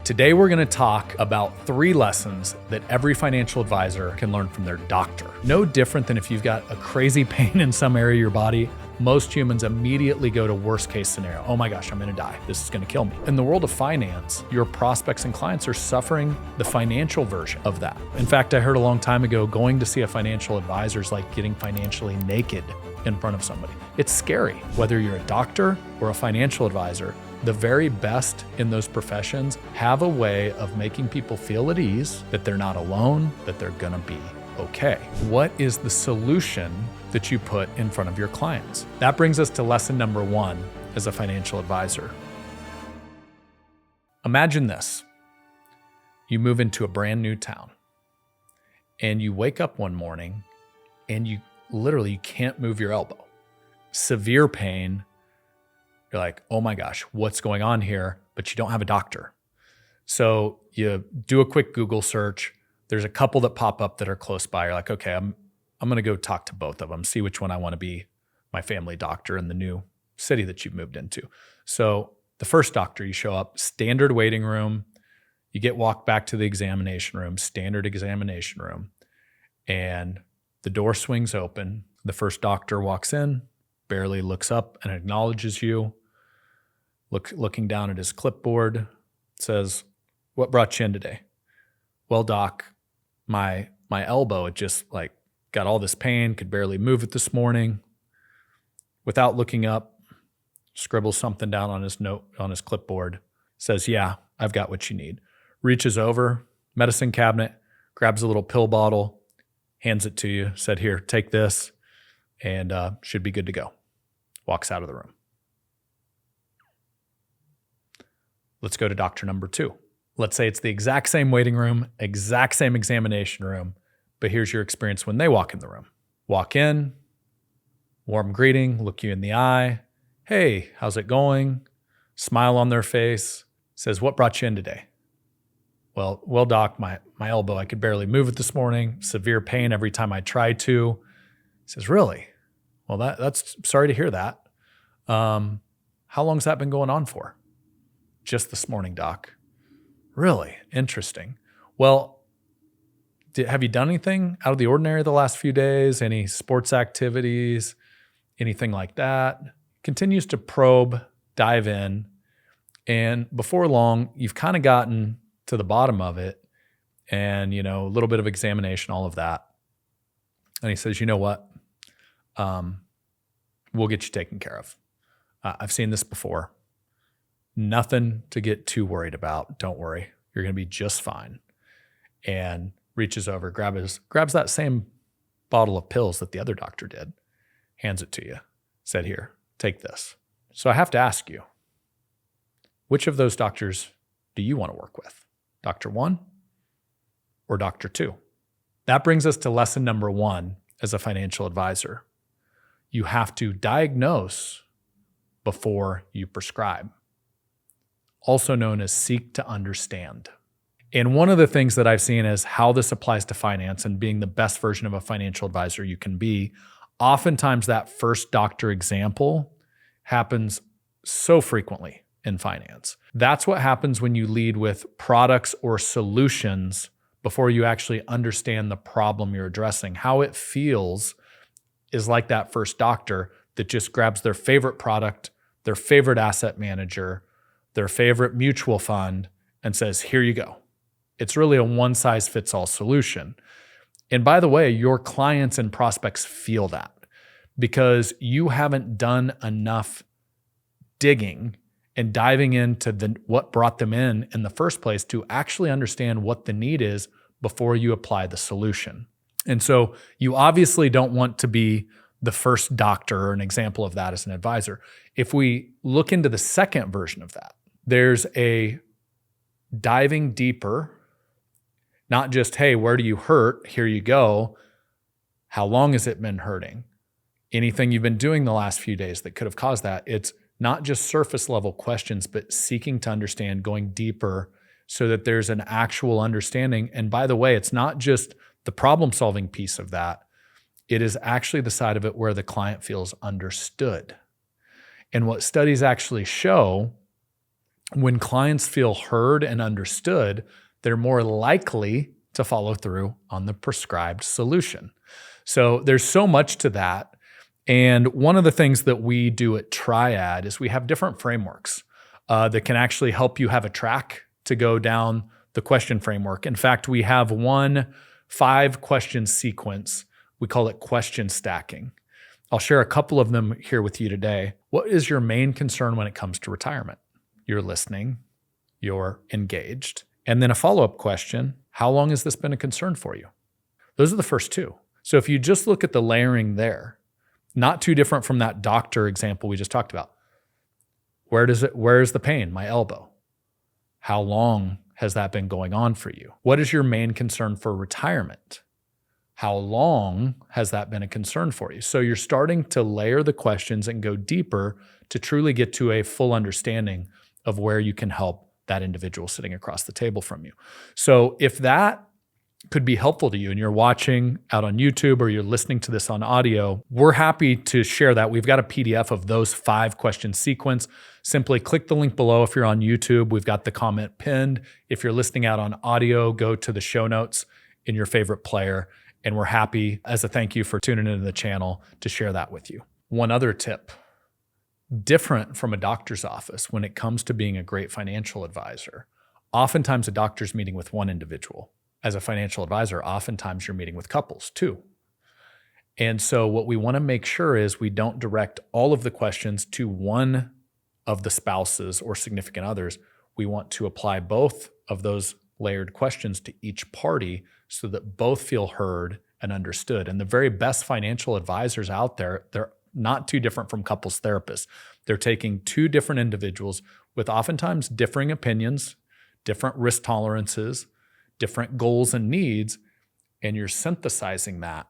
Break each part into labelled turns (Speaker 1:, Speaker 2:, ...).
Speaker 1: Today, we're going to talk about 3 lessons that every financial advisor can learn from their doctor. No different than if you've got a crazy pain in some area of your body. Most humans immediately go to worst case scenario. Oh my gosh, I'm going to die. This is going to kill me. In the world of finance, your prospects and clients are suffering the financial version of that. In fact, I heard a long time ago, going to see a financial advisor is like getting financially naked in front of somebody. It's scary. Whether you're a doctor or a financial advisor, the very best in those professions have a way of making people feel at ease, that they're not alone, that they're going to be okay. What is the solution that you put in front of your clients? That brings us to lesson number 1 as a financial advisor. Imagine this. You move into a brand new town and you wake up one morning and you can't move your elbow. Severe pain. You're like, oh my gosh, what's going on here? But you don't have a doctor. So you do a quick Google search. There's a couple that pop up that are close by. You're like, okay, I'm going to go talk to both of them, see which one I want to be my family doctor in the new city that you've moved into. So the first doctor, you show up, standard waiting room. You get walked back to the examination room, standard examination room, and the door swings open. The first doctor walks in, barely looks up and acknowledges you. Looking down at his clipboard, says, "What brought you in today?" "Well, doc, my elbow, it just got all this pain, could barely move it this morning." Without looking up, scribbles something down on his note on his clipboard, says, "Yeah, I've got what you need." Reaches over, medicine cabinet, grabs a little pill bottle, hands it to you, said, "Here, take this, and should be good to go." Walks out of the room. Let's go to doctor number 2. Let's say it's the exact same waiting room, exact same examination room, but here's your experience when they walk in the room. Walk in, warm greeting, look you in the eye. "Hey, how's it going?" Smile on their face, says, "What brought you in today?" Well, doc, my elbow, I could barely move it this morning. Severe pain every time I try to." Says, "Really? Well, that's sorry to hear that. How long's that been going on for?" "Just this morning, doc." "Really? Interesting. Well, have you done anything out of the ordinary the last few days? Any sports activities, anything like that?" Continues to probe, dive in. And before long, you've kind of gotten to the bottom of it and, a little bit of examination, all of that. And he says, "You know what? We'll get you taken care of. I've seen this before. Nothing to get too worried about. Don't worry. You're going to be just fine." And reaches over, grabs that same bottle of pills that the other doctor did, hands it to you, said, "Here, take this." So I have to ask you, which of those doctors do you want to work with? Doctor 1 or Doctor 2? That brings us to lesson number 1 as a financial advisor. You have to diagnose before you prescribe, also known as seek to understand. And one of the things that I've seen is how this applies to finance and being the best version of a financial advisor you can be. Oftentimes that first doctor example happens so frequently in finance. That's what happens when you lead with products or solutions before you actually understand the problem you're addressing. How it feels is like that first doctor that just grabs their favorite product, their favorite asset manager, their favorite mutual fund, and says, "Here you go." It's really a one-size-fits-all solution. And by the way, your clients and prospects feel that because you haven't done enough digging and diving into what brought them in the first place to actually understand what the need is before you apply the solution. And so you obviously don't want to be the first doctor or an example of that as an advisor. If we look into the second version of that, there's a diving deeper, not just, "Hey, where do you hurt? Here you go. How long has it been hurting? Anything you've been doing the last few days that could have caused that?" It's not just surface level questions, but seeking to understand, going deeper so that there's an actual understanding. And by the way, it's not just the problem solving piece of that. It is actually the side of it where the client feels understood. And what studies actually show When clients feel heard and understood, they're more likely to follow through on the prescribed solution. So there's so much to that. And one of the things that we do at Triad is we have different frameworks that can actually help you have a track to go down the question framework. In fact, we have one 5-question sequence. We call it question stacking. I'll share a couple of them here with you today. What is your main concern when it comes to retirement? You're listening, you're engaged. And then a follow-up question, how long has this been a concern for you? Those are the first two. So if you just look at the layering there, not too different from that doctor example we just talked about. Where's the pain? My elbow. How long has that been going on for you? What is your main concern for retirement? How long has that been a concern for you? So you're starting to layer the questions and go deeper to truly get to a full understanding of where you can help that individual sitting across the table from you. So if that could be helpful to you and you're watching out on YouTube or you're listening to this on audio, we're happy to share that. We've got a PDF of those 5-question sequence. Simply click the link below if you're on YouTube. We've got the comment pinned. If you're listening out on audio, go to the show notes in your favorite player. And we're happy, as a thank you for tuning into the channel, to share that with you. One other tip, different from a doctor's office when it comes to being a great financial advisor. Oftentimes a doctor's meeting with one individual. As a financial advisor, oftentimes you're meeting with couples too. And so what we want to make sure is we don't direct all of the questions to one of the spouses or significant others. We want to apply both of those layered questions to each party so that both feel heard and understood. And the very best financial advisors out there, they're not too different from couples therapists. They're taking two different individuals with oftentimes differing opinions, different risk tolerances, different goals and needs, and you're synthesizing that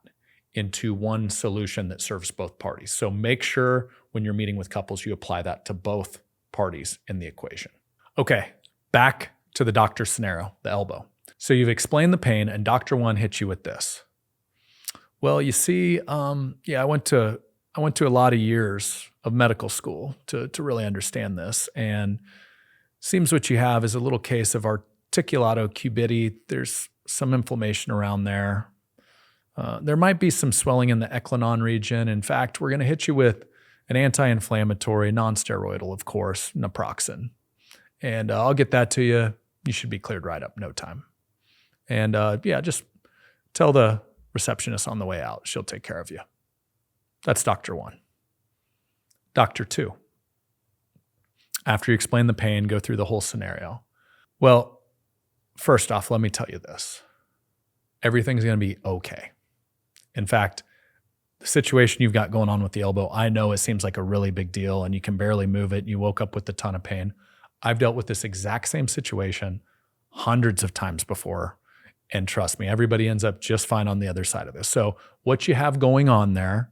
Speaker 1: into one solution that serves both parties. So make sure when you're meeting with couples, you apply that to both parties in the equation. Okay, back to the doctor scenario, the elbow. So you've explained the pain and Doctor 1 hits you with this. Well, you see, I went to a lot of years of medical school to really understand this. And seems what you have is a little case of articulato cubitti. There's some inflammation around there. There might be some swelling in the eclanon region. In fact, we're going to hit you with an anti-inflammatory, non-steroidal, of course, naproxen. And I'll get that to you. You should be cleared right up, no time. And just tell the receptionist on the way out. She'll take care of you. That's Doctor 1. Doctor 2. After you explain the pain, go through the whole scenario. Well, first off, let me tell you this. Everything's going to be okay. In fact, the situation you've got going on with the elbow, I know it seems like a really big deal and you can barely move it and you woke up with a ton of pain. I've dealt with this exact same situation hundreds of times before. And trust me, everybody ends up just fine on the other side of this. So what you have going on there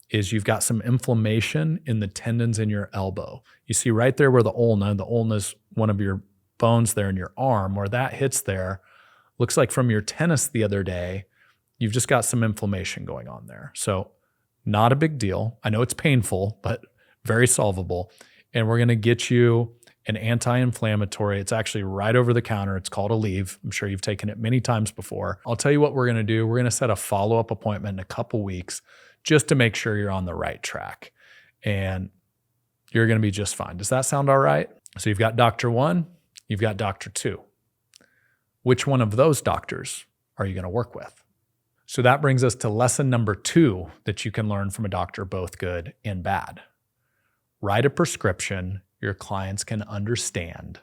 Speaker 1: is you've got some inflammation in the tendons in your elbow. You see right there where the ulna is one of your bones there in your arm, where that hits there, looks like from your tennis the other day, you've just got some inflammation going on there. So not a big deal. I know it's painful, but very solvable. And we're going to get you an anti-inflammatory. It's actually right over the counter. It's called Aleve. I'm sure you've taken it many times before. I'll tell you what we're going to do. We're going to set a follow-up appointment in a couple weeks just to make sure you're on the right track. And you're going to be just fine. Does that sound all right? So you've got Doctor 1, you've got Doctor 2. Which one of those doctors are you going to work with? So that brings us to lesson number 2 that you can learn from a doctor, both good and bad. Write a prescription your clients can understand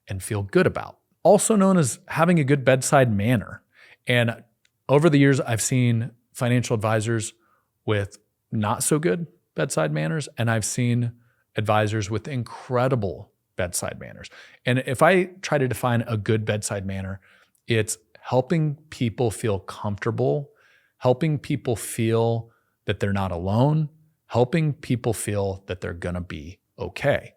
Speaker 1: and feel good about. Also known as having a good bedside manner. And over the years, I've seen financial advisors with not so good bedside manners, and I've seen advisors with incredible bedside manners. And if I try to define a good bedside manner, it's helping people feel comfortable, helping people feel that they're not alone, helping people feel that they're going to be okay.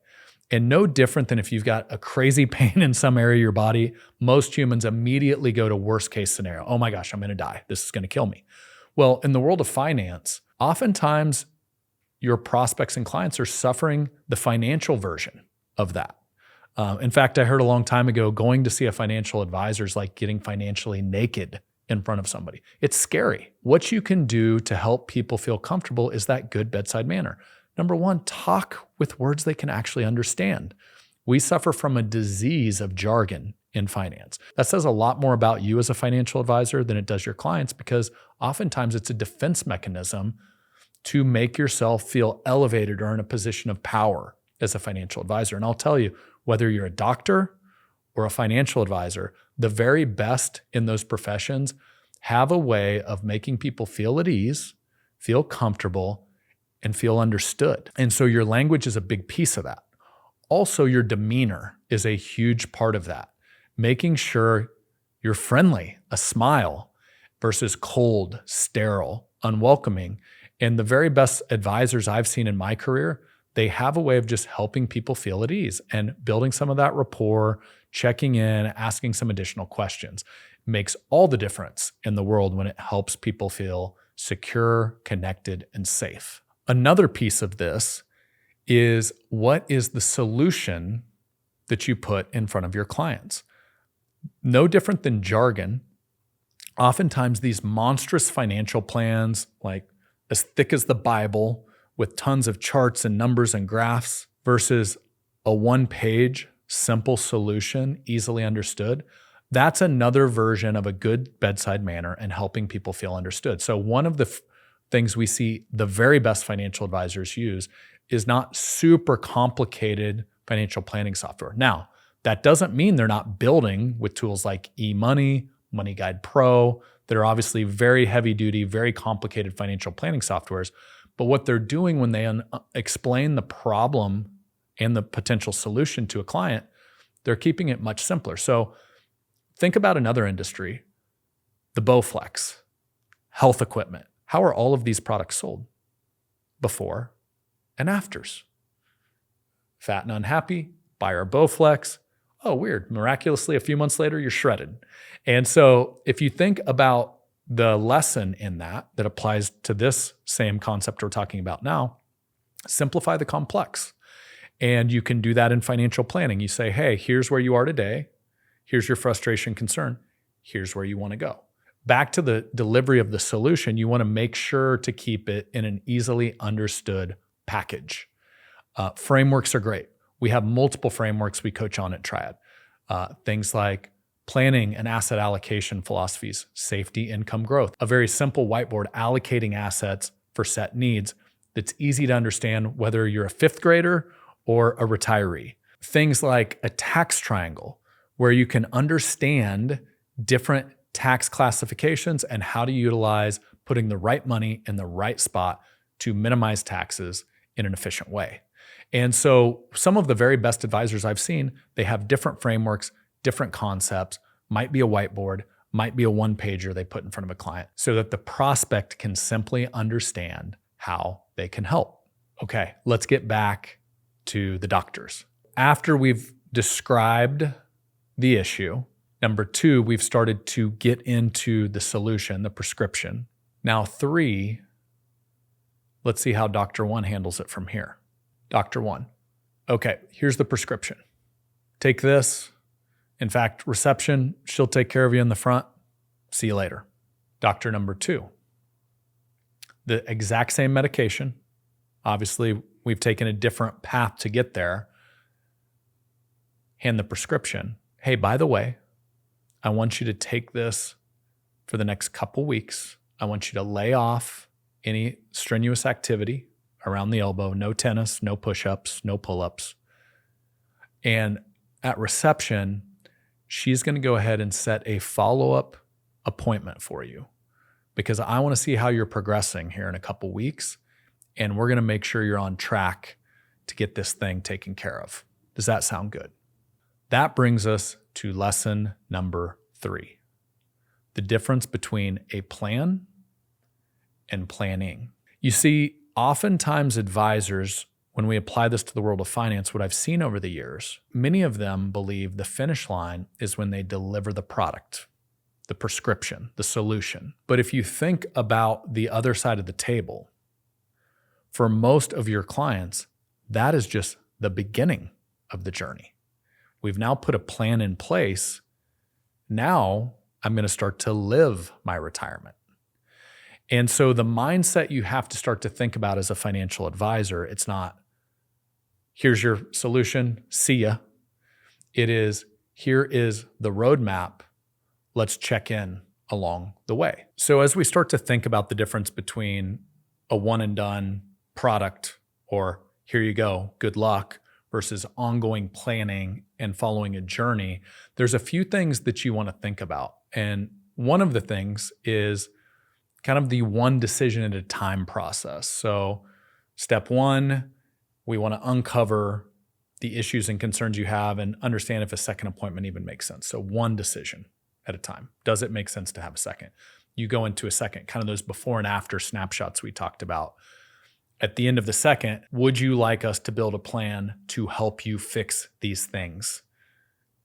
Speaker 1: And no different than if you've got a crazy pain in some area of your body, most humans immediately go to worst case scenario. Oh my gosh, I'm going to die. This is going to kill me. Well, in the world of finance, oftentimes your prospects and clients are suffering the financial version of that. In fact, I heard a long time ago, going to see a financial advisor is like getting financially naked in front of somebody. It's scary. What you can do to help people feel comfortable is that good bedside manner. Number one, talk with words they can actually understand. We suffer from a disease of jargon in finance. That says a lot more about you as a financial advisor than it does your clients, because oftentimes it's a defense mechanism to make yourself feel elevated or in a position of power as a financial advisor. And I'll tell you, whether you're a doctor or a financial advisor, the very best in those professions have a way of making people feel at ease, feel comfortable, and feel understood. And so your language is a big piece of that. Also, your demeanor is a huge part of that. Making sure you're friendly, a smile, versus cold, sterile, unwelcoming. And the very best advisors I've seen in my career, they have a way of just helping people feel at ease and building some of that rapport, checking in, asking some additional questions. It makes all the difference in the world when it helps people feel secure, connected, and safe. Another piece of this is, what is the solution that you put in front of your clients? No different than jargon. Oftentimes these monstrous financial plans, like as thick as the Bible, with tons of charts and numbers and graphs, versus a one-page simple solution, easily understood, that's another version of a good bedside manner and helping people feel understood. So one of the things we see the very best financial advisors use is not super complicated financial planning software. Now, that doesn't mean they're not building with tools like eMoney, Money Guide Pro, that are obviously very heavy duty, very complicated financial planning softwares. But what they're doing when they explain the problem and the potential solution to a client, they're keeping it much simpler. So think about another industry, the Bowflex, health equipment. How are all of these products sold? Before and afters. Fat and unhappy, buy our Bowflex. Oh, weird. Miraculously, a few months later, you're shredded. And so if you think about the lesson in that applies to this same concept we're talking about now, simplify the complex. And you can do that in financial planning. You say, hey, here's where you are today. Here's your frustration, concern. Here's where you want to go. Back to the delivery of the solution, you want to make sure to keep it in an easily understood package. Frameworks are great. We have multiple frameworks we coach on at Triad. Things like planning and asset allocation philosophies, safety, income, growth. A very simple whiteboard allocating assets for set needs that's easy to understand whether you're a fifth grader or a retiree. Things like a tax triangle where you can understand different tax classifications and how to utilize putting the right money in the right spot to minimize taxes in an efficient way. And so some of the very best advisors I've seen, they have different frameworks, different concepts, might be a whiteboard, might be a one-pager they put in front of a client so that the prospect can simply understand how they can help. Okay, let's get back to the doctors. After we've described the issue, number 2, we've started to get into the solution, the prescription. Now 3, let's see how Dr. 1 handles it from here. Dr. 1, okay, here's the prescription. Take this. In fact, reception, she'll take care of you in the front. See you later. Doctor number 2, the exact same medication. Obviously, we've taken a different path to get there. Hand the prescription. Hey, by the way, I want you to take this for the next couple weeks. I want you to lay off any strenuous activity around the elbow, no tennis, no push-ups, no pull-ups. And at reception, she's going to go ahead and set a follow-up appointment for you because I want to see how you're progressing here in a couple weeks, and we're going to make sure you're on track to get this thing taken care of. Does that sound good? That brings us to lesson number 3, the difference between a plan and planning. You see, oftentimes advisors, when we apply this to the world of finance, what I've seen over the years, many of them believe the finish line is when they deliver the product, the prescription, the solution. But if you think about the other side of the table, for most of your clients, that is just the beginning of the journey. We've now put a plan in place. Now I'm going to start to live my retirement. And so the mindset you have to start to think about as a financial advisor, it's not, here's your solution, see ya. It is, here is the roadmap. Let's check in along the way. So as we start to think about the difference between a one and done product or here you go, good luck, versus ongoing planning and following a journey, there's a few things that you want to think about. And one of the things is kind of the one decision at a time process. So step one, we want to uncover the issues and concerns you have and understand if a second appointment even makes sense. So one decision at a time. Does it make sense to have a second? You go into a second, kind of those before and after snapshots we talked about. At the end of the second, would you like us to build a plan to help you fix these things?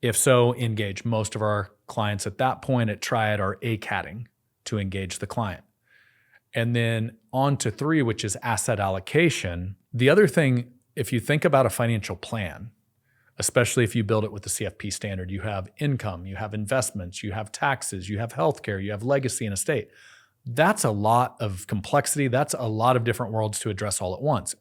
Speaker 1: If so, engage. Most of our clients at that point at Triad are ACATing to engage the client. And then on to 3, which is asset allocation. The other thing, if you think about a financial plan, especially if you build it with the CFP standard, you have income, you have investments, you have taxes, you have healthcare, you have legacy and estate. That's a lot of complexity. That's a lot of different worlds to address all at once.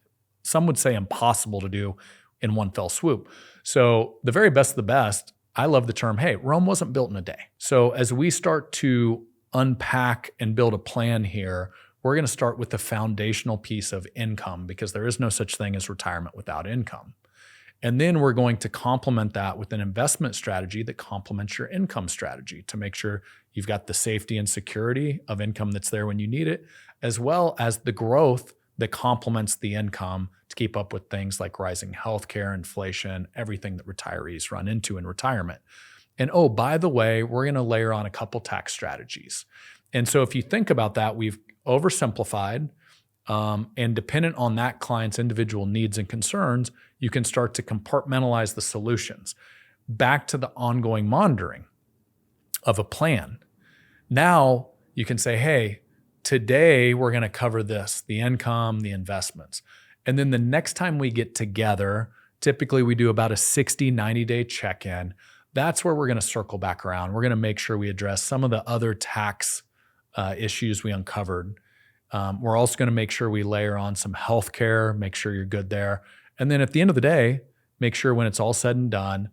Speaker 1: Some would say impossible to do in one fell swoop. So the very best of the best, I love the term, hey, Rome wasn't built in a day. So as we start to unpack and build a plan here, we're going to start with the foundational piece of income because there is no such thing as retirement without income. And then we're going to complement that with an investment strategy that complements your income strategy to make sure you've got the safety and security of income that's there when you need it, as well as the growth that complements the income to keep up with things like rising healthcare, inflation, everything that retirees run into in retirement. And oh, by the way, we're going to layer on a couple tax strategies. And so if you think about that, we've oversimplified, and dependent on that client's individual needs and concerns, you can start to compartmentalize the solutions. Back to the ongoing monitoring of a plan. Now you can say, hey, today we're going to cover this, the income, the investments. And then the next time we get together, typically we do about a 60, 90-day check-in. That's where we're going to circle back around. We're going to make sure we address some of the other tax issues we uncovered. We're also going to make sure we layer on some healthcare, make sure you're good there. And then at the end of the day, make sure when it's all said and done,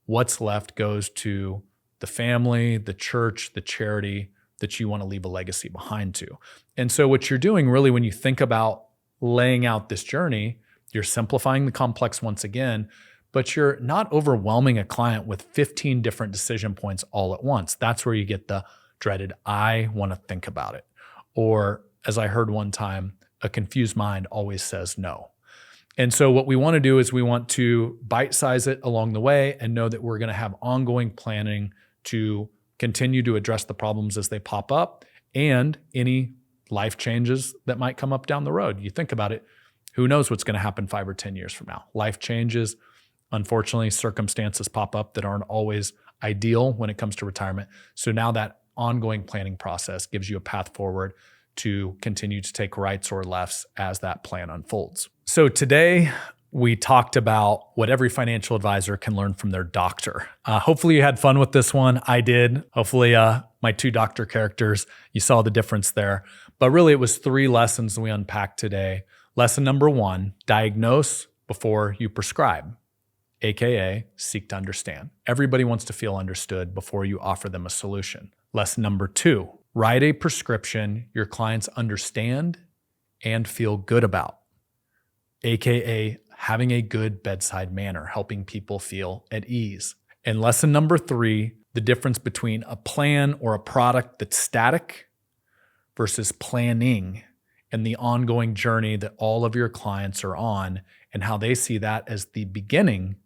Speaker 1: what's left goes to the family, the church, the charity that you want to leave a legacy behind to. And so what you're doing really when you think about laying out this journey, you're simplifying the complex once again, but you're not overwhelming a client with 15 different decision points all at once. That's where you get the dreaded, I want to think about it. Or as I heard one time, a confused mind always says no. And so what we want to do is we want to bite-size it along the way and know that we're going to have ongoing planning to continue to address the problems as they pop up and any life changes that might come up down the road. You think about it, who knows what's going to happen 5 or 10 years from now? Life changes. Unfortunately, circumstances pop up that aren't always ideal when it comes to retirement. So now that ongoing planning process gives you a path forward to continue to take rights or lefts as that plan unfolds. So today we talked about what every financial advisor can learn from their doctor. Hopefully you had fun with this one. I did. Hopefully my 2 doctor characters, you saw the difference there. But really it was 3 lessons we unpacked today. Lesson number 1, diagnose before you prescribe, AKA seek to understand. Everybody wants to feel understood before you offer them a solution. Lesson number 2, write a prescription your clients understand and feel good about, AKA having a good bedside manner, helping people feel at ease. And lesson number 3, the difference between a plan or a product that's static versus planning and the ongoing journey that all of your clients are on and how they see that as the beginning,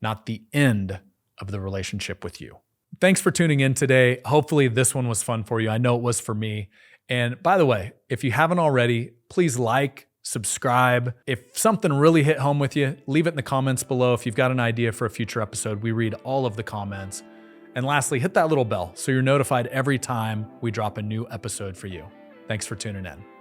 Speaker 1: not the end of the relationship with you. Thanks for tuning in today. Hopefully this one was fun for you. I know it was for me. And by the way, if you haven't already, please like, subscribe. If something really hit home with you, leave it in the comments below. If you've got an idea for a future episode, we read all of the comments. And lastly, hit that little bell so you're notified every time we drop a new episode for you. Thanks for tuning in.